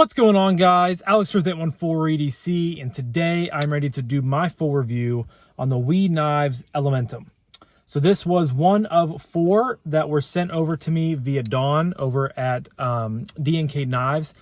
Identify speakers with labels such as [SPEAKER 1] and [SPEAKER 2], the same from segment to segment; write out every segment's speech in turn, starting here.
[SPEAKER 1] What's going on, guys? Alex Truth 814 EDC, and today I'm ready to do my full review on the WE Knives Elementum. So this was one of 4 that were sent over to me via Dawn over at DNK Knives.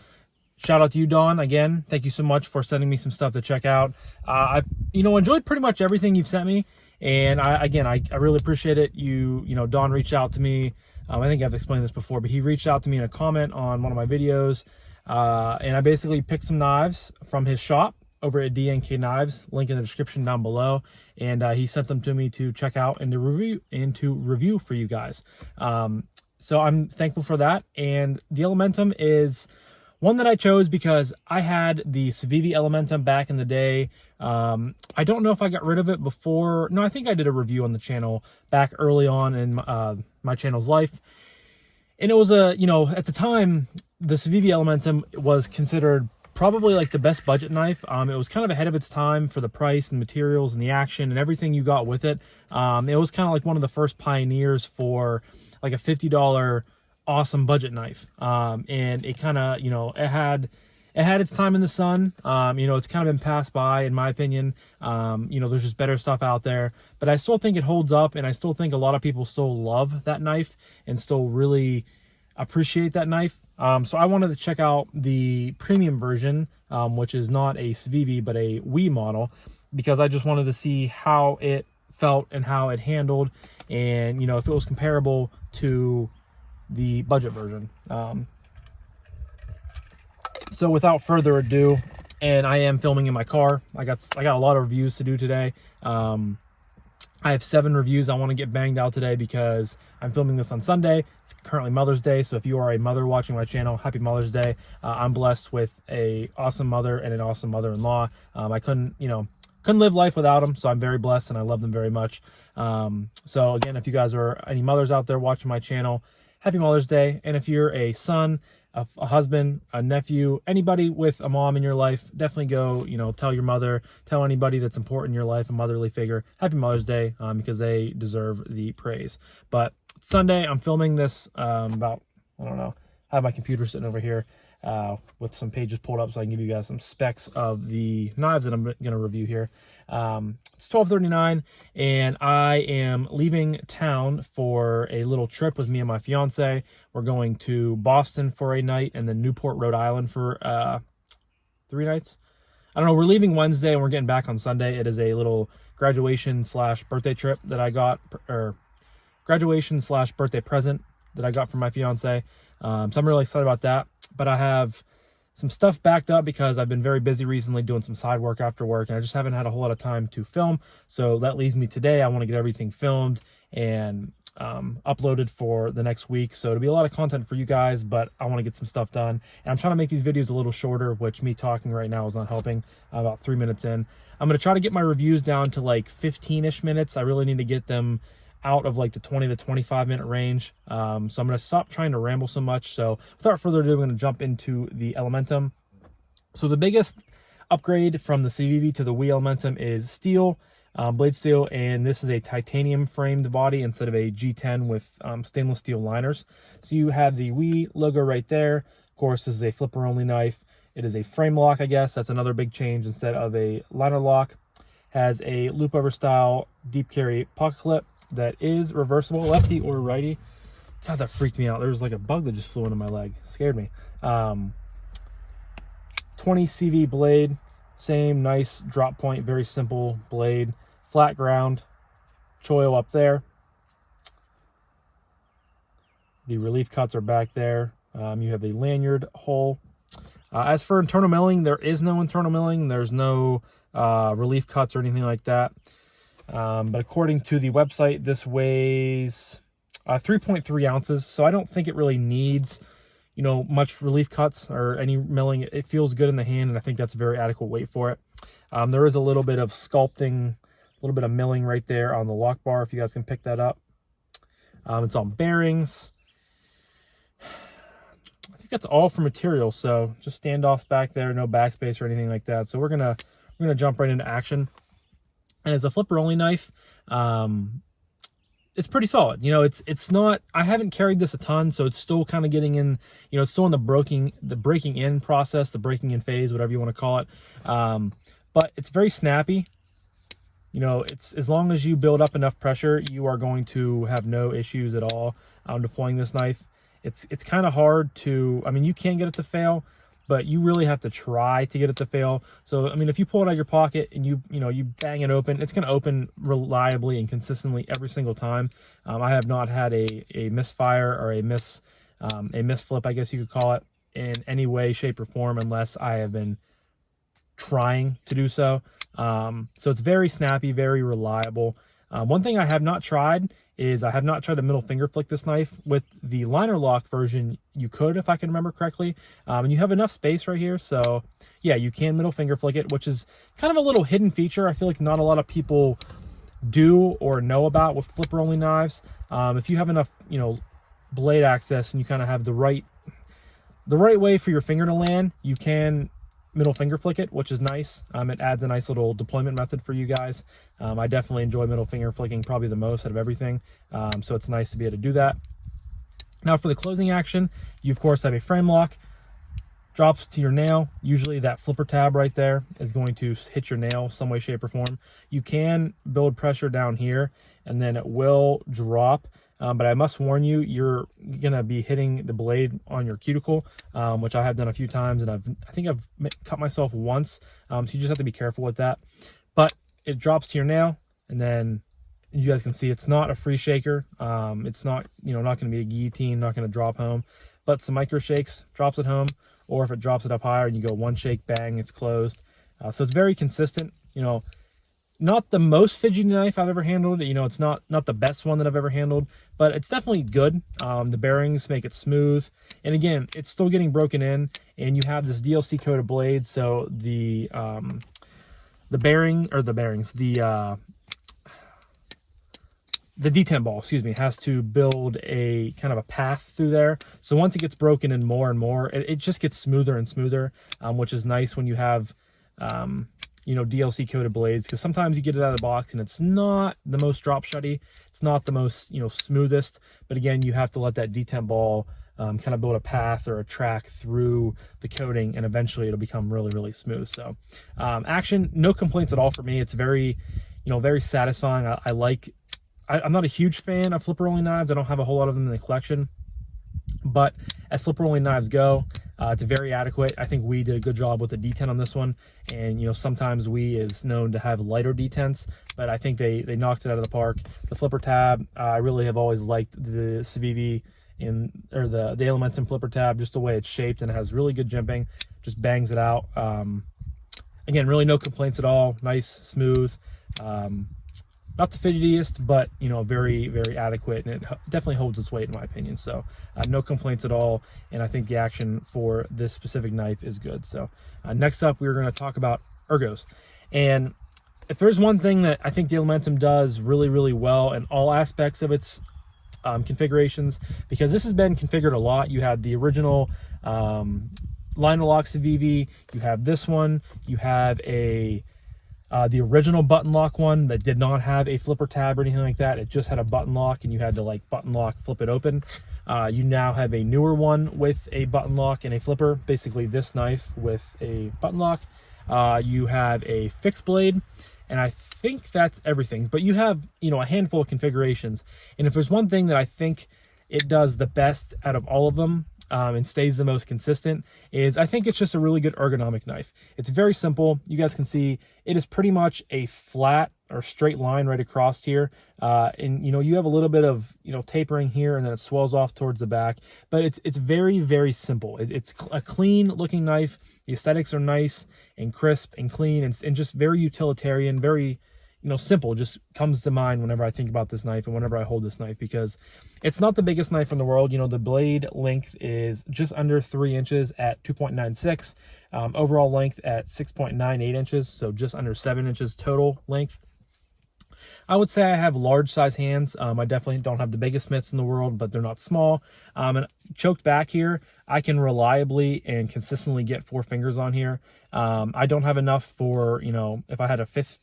[SPEAKER 1] Shout out to you, Dawn. Again, thank you so much for sending me some stuff to check out. I've enjoyed pretty much everything you've sent me, and I really appreciate it. Dawn reached out to me. I think I've explained this before, but he reached out to me in a comment on one of my videos. And I basically picked some knives from his shop over at DNK Knives, link in the description down below, and he sent them to me to check out and to review for you guys. So I'm thankful for that. And the Elementum is one that I chose because I had the WE Elementum back in the day. I don't know if I got rid of it before. No, I think I did a review on the channel back early on in my channel's life. And it was at the time, the WE Elementum was considered probably like the best budget knife. It was kind of ahead of its time for the price and materials and the action and everything you got with it. It was kind of like one of the first pioneers for like a $50 awesome budget knife. And it kind of, it had its time in the sun. It's kind of been passed by, in my opinion. There's just better stuff out there, but I still think it holds up, and I still think a lot of people still love that knife and still really appreciate that knife. So I wanted to check out the premium version, which is not a WE but a WE model, because I just wanted to see how it felt and how it handled, and if it was comparable to the budget version. So without further ado, and I am filming in my car. I got a lot of reviews to do today. I have 7 reviews I want to get banged out today because I'm filming this on Sunday. It's currently Mother's Day, so if you are a mother watching my channel, happy Mother's Day. I'm blessed with an awesome mother and an awesome mother-in-law. I couldn't live life without them, so I'm very blessed and I love them very much. So again, if you guys are any mothers out there watching my channel, happy Mother's Day. And if you're a son, a husband, a nephew, anybody with a mom in your life, definitely go, tell your mother, tell anybody that's important in your life, a motherly figure, happy Mother's Day, because they deserve the praise. But Sunday, I'm filming this about, I don't know, I have my computer sitting over here with some pages pulled up so I can give you guys some specs of the knives that I'm going to review here. It's 12:39, and I am leaving town for a little trip with me and my fiance. We're going to Boston for a night and then Newport, Rhode Island for 3 nights. I don't know, we're leaving Wednesday and we're getting back on Sunday. It is a little graduation/birthday trip that I got, or graduation/birthday present that I got from my fiance. So I'm really excited about that. But I have some stuff backed up because I've been very busy recently doing some side work after work, and I just haven't had a whole lot of time to film. So that leaves me today. I want to get everything filmed and uploaded for the next week. So it'll be a lot of content for you guys, but I want to get some stuff done. And I'm trying to make these videos a little shorter, which me talking right now is not helping. About 3 minutes in. I'm going to try to get my reviews down to like 15-ish minutes. I really need to get them out of like the 20 to 25 minute range. So I'm going to stop trying to ramble so much. So without further ado, I'm going to jump into the Elementum. So the biggest upgrade from the WE to the WE Elementum is steel, blade steel, and this is a titanium framed body instead of a G10 with stainless steel liners. So you have the WE logo right there. Of course, this is a flipper only knife. It is a frame lock, I guess. That's another big change. Instead of a liner lock, has a loop over style deep carry pocket clip that is reversible, lefty or righty. God, that freaked me out. There was like a bug that just flew into my leg. Scared me. 20 CV blade, same nice drop point, very simple blade, flat ground, choil up there. The relief cuts are back there. You have a lanyard hole. As for internal milling, there is no internal milling. There's no relief cuts or anything like that. But according to the website, this weighs 3.3 ounces. So I don't think it really needs, much relief cuts or any milling. It feels good in the hand, and I think that's a very adequate weight for it. There is a little bit of sculpting, a little bit of milling right there on the lock bar, if you guys can pick that up. It's on bearings. I think that's all for material. So just standoffs back there, no backspace or anything like that. So we're gonna jump right into action. And it's a flipper only knife. it's pretty solid. You know, it's not, I haven't carried this a ton, so it's still kind of getting in, you know, it's still in the breaking in process, the breaking in phase, whatever you want to call it. But it's very snappy. You know, it's, as long as you build up enough pressure, you are going to have no issues at all deploying this knife. It's kind of hard to, I mean, you can get it to fail, but you really have to try to get it to fail. So, I mean, if you pull it out of your pocket and you bang it open, it's going to open reliably and consistently every single time. I have not had a misfire or a misflip, I guess you could call it, in any way, shape, or form, unless I have been trying to do so. So it's very snappy, very reliable. One thing I have not tried is I have not tried to middle finger flick this knife. With the liner lock version, you could, if I can remember correctly. And you have enough space right here, so yeah, you can middle finger flick it, which is kind of a little hidden feature I feel like not a lot of people do or know about with flipper only knives. If you have enough, you know, blade access and you kind of have the right way for your finger to land, you can middle finger flick it, which is nice. It adds a nice little deployment method for you guys. I definitely enjoy middle finger flicking probably the most out of everything. So it's nice to be able to do that. Now for the closing action, you of course have a frame lock, drops to your nail. Usually that flipper tab right there is going to hit your nail some way, shape, or form. You can build pressure down here and then it will drop. But I must warn you, you're going to be hitting the blade on your cuticle, which I have done a few times, and I think I've cut myself once. So you just have to be careful with that. But it drops to your nail, and then you guys can see it's not a free shaker. It's not, you know, not going to be a guillotine, not going to drop home. But some micro shakes, drops it home, or if it drops it up higher and you go one shake, bang, it's closed. So it's very consistent, you know. Not the most fidgety knife I've ever handled. You know, it's not the best one that I've ever handled, but it's definitely good. The bearings make it smooth. And again, it's still getting broken in, and you have this DLC coated blade. So the detent ball, excuse me, has to build a kind of a path through there. So once it gets broken in more and more, it just gets smoother and smoother, which is nice when you have, you know, DLC coated blades, because sometimes you get it out of the box and it's not the most drop shutty. It's not the most, you know, smoothest, but again, you have to let that detent ball kind of build a path or a track through the coating, and eventually it'll become really, really smooth. So action, no complaints at all for me. It's very, you know, very satisfying. I'm not a huge fan of flipper only knives. I don't have a whole lot of them in the collection, but as flipper only knives go, it's very adequate. I think WE did a good job with the detent on this one, and you know, sometimes WE is known to have lighter detents, but I think they knocked it out of the park. The flipper tab, I really have always liked the Civivi or the Elementum flipper tab, just the way it's shaped, and it has really good jimping, just bangs it out. Again, really no complaints at all. Nice, smooth. Not the fidgetiest, but you know, very, very adequate, and it definitely holds its weight in my opinion. So no complaints at all, and I think the action for this specific knife is good. So next up, we're going to talk about ergos. And if there's one thing that I think the Elementum does really, really well in all aspects of its configurations, because this has been configured a lot. You had the original liner lock Civivi, you have this one, you have the original button lock one that did not have a flipper tab or anything like that. It just had a button lock, and you had to like button lock, flip it open. You now have a newer one with a button lock and a flipper, basically this knife with a button lock. You have a fixed blade, and I think that's everything. But you have, you know, a handful of configurations. And if there's one thing that I think it does the best out of all of them, and stays the most consistent, is I think it's just a really good ergonomic knife. It's very simple. You guys can see it is pretty much a flat or straight line right across here. And you know, you have a little bit of, you know, tapering here, and then it swells off towards the back, but it's very, very simple. It's a clean looking knife. The aesthetics are nice and crisp and clean, and just very utilitarian, very, you know, simple. Just comes to mind whenever I think about this knife and whenever I hold this knife, because it's not the biggest knife in the world. You know, the blade length is just under 3 inches at 2.96, overall length at 6.98 inches, so just under 7 inches total length. I would say I have large size hands. I definitely don't have the biggest mitts in the world, but they're not small. And choked back here, I can reliably and consistently get 4 fingers on here. I don't have enough for, you know, if I had a fifth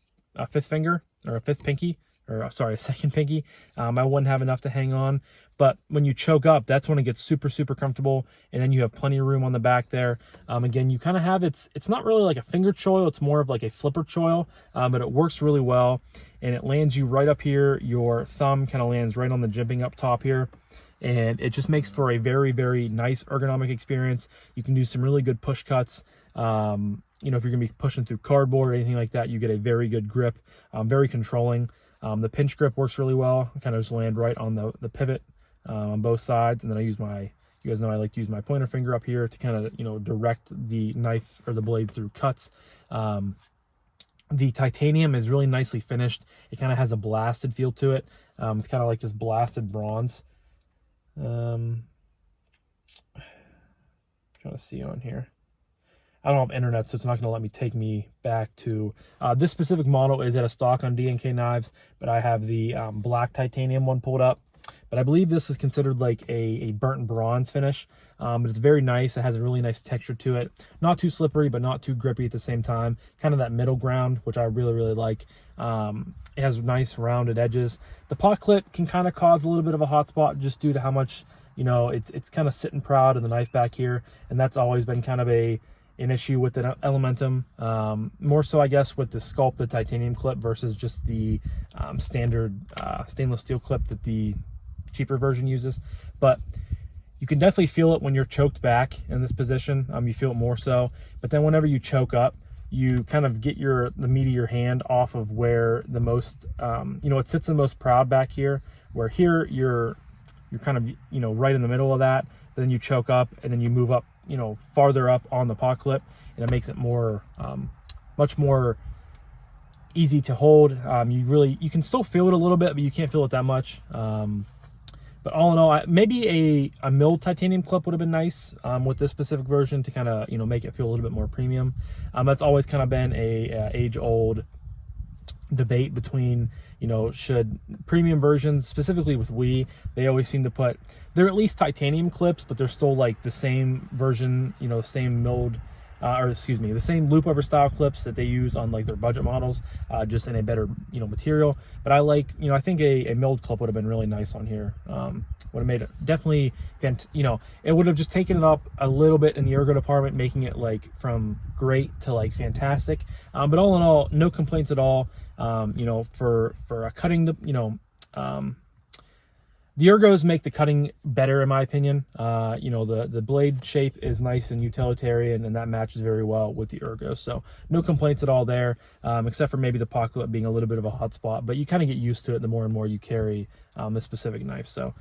[SPEAKER 1] finger or a fifth pinky or sorry, a second pinky. I wouldn't have enough to hang on. But when you choke up, that's when it gets super, super comfortable. And then you have plenty of room on the back there. Again, you kind of have, it's not really like a finger choil. It's more of like a flipper choil, but it works really well. And it lands you right up here. Your thumb kind of lands right on the jimping up top here. And it just makes for a very, very nice ergonomic experience. You can do some really good push cuts. You know, if you're gonna be pushing through cardboard or anything like that, you get a very good grip, very controlling. The pinch grip works really well. I kind of just land right on the pivot on both sides. And then I use my, you guys know I like to use my pointer finger up here to kind of, you know, direct the knife or the blade through cuts. The titanium is really nicely finished. It kind of has a blasted feel to it. It's kind of like this blasted bronze. Trying to see on here. I don't have internet, so it's not going to let me take me back to this specific model is at a stock on DNK Knives, but I have the black titanium one pulled up. But I believe this is considered like a burnt bronze finish, but it's very nice. It has a really nice texture to it. Not too slippery, but not too grippy at the same time. Kind of that middle ground, which I really, really like. It has nice rounded edges. The pot clip can kind of cause a little bit of a hot spot just due to how much, you know, it's kind of sitting proud in the knife back here, and that's always been kind of an issue with the Elementum. More so, I guess, with the sculpted titanium clip versus just the standard stainless steel clip that the cheaper version uses. But you can definitely feel it when you're choked back in this position. You feel it more so. But then whenever you choke up, you kind of get the meat of your hand off of where the most, you know, it sits the most proud back here, where here you're kind of, you know, right in the middle of that. Then you choke up and then you move up, you know, farther up on the pot clip, and it makes it more, much more easy to hold. You can still feel it a little bit, but you can't feel it that much. But all in all, maybe a milled titanium clip would have been nice with this specific version to kind of, you know, make it feel a little bit more premium. That's always kind of been a age-old debate between, you know, should premium versions, specifically with WE, they always seem to put, they're at least titanium clips, but they're still like the same version, you know, same milled, or excuse me, the same loop over style clips that they use on like their budget models, just in a better, you know, material. But I like, you know, I think a milled clip would have been really nice on here. Would have made it definitely, you know, it would have just taken it up a little bit in the ergo department, making it like from great to like fantastic. But all in all, no complaints at all. You know, for a cutting, you know, the ergos make the cutting better, in my opinion. You know, the blade shape is nice and utilitarian, and that matches very well with the ergos. So no complaints at all there, except for maybe the pot clip being a little bit of a hot spot. But you kind of get used to it the more and more you carry this specific knife. So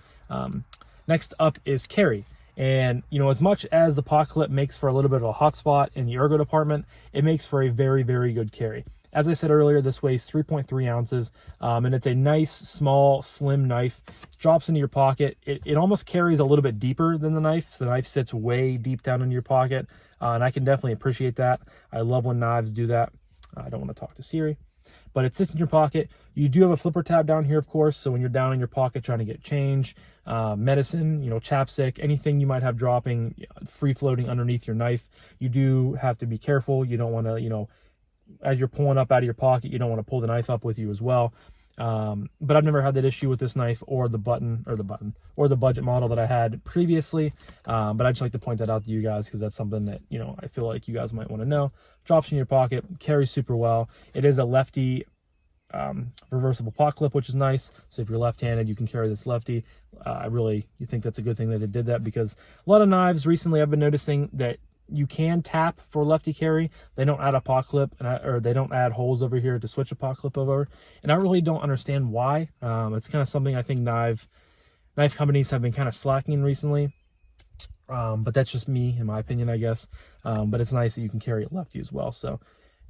[SPEAKER 1] next up is carry. And, you know, as much as the pot clip makes for a little bit of a hot spot in the ergo department, it makes for a very, very good carry. As I said earlier, this weighs 3.3 ounces, and it's a nice, small, slim knife. It drops into your pocket. It almost carries a little bit deeper than the knife, so the knife sits way deep down in your pocket, and I can definitely appreciate that. I love when knives do that. I don't want to talk to Siri. But it sits in your pocket. You do have a flipper tab down here, of course, so when you're down in your pocket trying to get change, medicine, you know, chapstick, anything you might have dropping, free floating underneath your knife, you do have to be careful. You don't want to, you know, as you're pulling up out of your pocket, you don't want to pull the knife up with you as well. But I've never had that issue with this knife or the budget model that I had previously. But I'd just like to point that out to you guys because that's something that, you know, I feel like you guys might want to know. Drops in your pocket, carries super well. It is a lefty reversible pot clip, which is nice. So if you're left-handed, you can carry this lefty. You think that's a good thing that they did that, because a lot of knives recently I've been noticing that you can tap for lefty carry. They don't add a pot clip, or they don't add holes over here to switch a pot clip over. And I really don't understand why. It's kind of something I think knife companies have been kind of slacking recently. But that's just me, in my opinion, I guess. But it's nice that you can carry it lefty as well. So,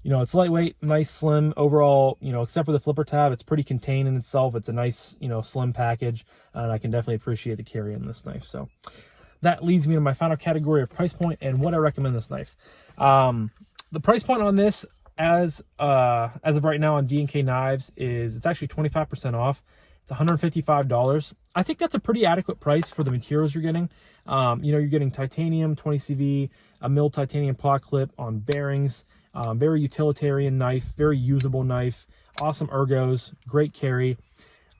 [SPEAKER 1] you know, it's lightweight, nice, slim overall, you know, except for the flipper tab, it's pretty contained in itself. It's a nice, you know, slim package, and I can definitely appreciate the carry in this knife. So that leads me to my final category of price point and what I recommend this knife. The price point on this, as of right now on DNK Knives, it's actually 25% off. It's $155. I think that's a pretty adequate price for the materials you're getting. You know, you're getting titanium, 20 CV, a milled titanium pot clip on bearings. Very utilitarian knife, very usable knife, awesome ergos, great carry.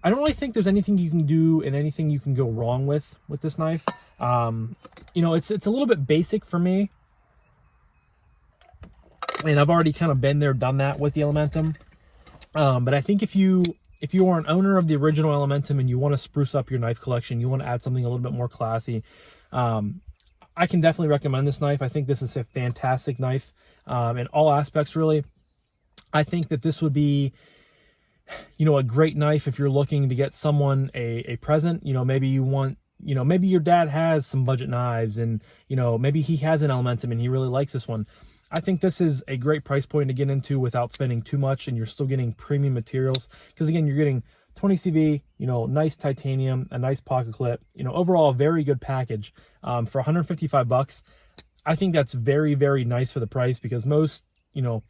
[SPEAKER 1] I don't really think there's anything you can do and anything you can go wrong with this knife. You know, it's a little bit basic for me, and I've already kind of been there, done that with the Elementum. But I think if you are an owner of the original Elementum and you want to spruce up your knife collection, you want to add something a little bit more classy, I can definitely recommend this knife. I think this is a fantastic knife in all aspects, really. I think that this would be, you know, a great knife if you're looking to get someone a present. You know, maybe you want, you know, maybe your dad has some budget knives, and, you know, maybe he has an Elementum and he really likes this one. I think this is a great price point to get into without spending too much, and you're still getting premium materials, because again, you're getting 20 CV, you know, nice titanium, a nice pocket clip, you know, overall a very good package for 155 bucks. I think that's very, very nice for the price, because most, you know,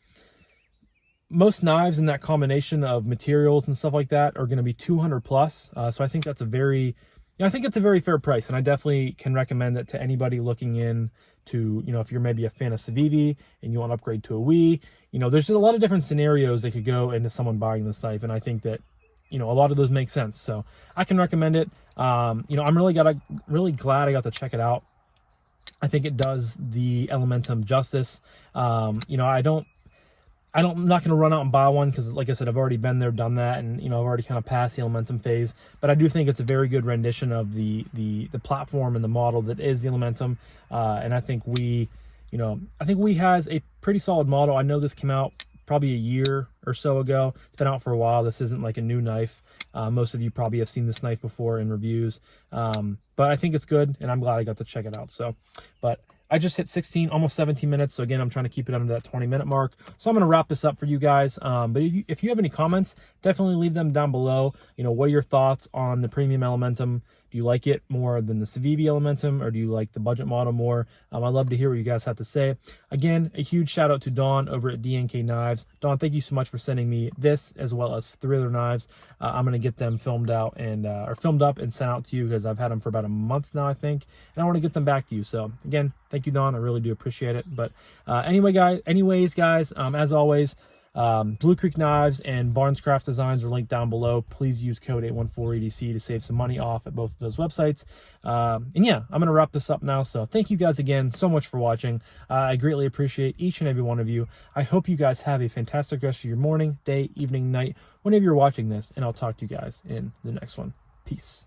[SPEAKER 1] most knives in that combination of materials and stuff like that are going to be 200 plus. So I think that's a very, I think it's a very fair price, and I definitely can recommend it to anybody looking in to, you know, if you're maybe a fan of Civivi and you want to upgrade to a WE, you know, there's just a lot of different scenarios that could go into someone buying this knife, and I think that, you know, a lot of those make sense. So I can recommend it. You know, I'm really glad I got to check it out. I think it does the Elementum justice. You know, I'm not going to run out and buy one, because like I said, I've already been there, done that, and, you know, I've already kind of passed the Elementum phase. But I do think it's a very good rendition of the platform and the model that is the Elementum. And I think WE has a pretty solid model. I know this came out probably a year or so ago. It's been out for a while. This isn't like a new knife. Most of you probably have seen this knife before in reviews. But I think it's good, and I'm glad I got to check it out. So, but I just hit 16, almost 17 minutes. So again, I'm trying to keep it under that 20-minute mark. So I'm going to wrap this up for you guys. But if you have any comments, definitely leave them down below. You know, what are your thoughts on the premium Elementum? Do you like it more than the Civivi Elementum, or do you like the budget model more? I'd love to hear what you guys have to say. Again, a huge shout out to Dawn over at DNK Knives. Dawn, thank you so much for sending me this, as well as 3 other knives. I'm going to get them filmed out and or filmed up and sent out to you, because I've had them for about a month now, I think, and I want to get them back to you. So again, thank you, Dawn. I really do appreciate it. But anyways, guys, as always, Blue Creek Knives and Barnes Craft Designs are linked down below. Please use code 814EDC to save some money off at both of those websites. And yeah, I'm going to wrap this up now. So thank you guys again so much for watching. I greatly appreciate each and every one of you. I hope you guys have a fantastic rest of your morning, day, evening, night, whenever you're watching this, and I'll talk to you guys in the next one. Peace.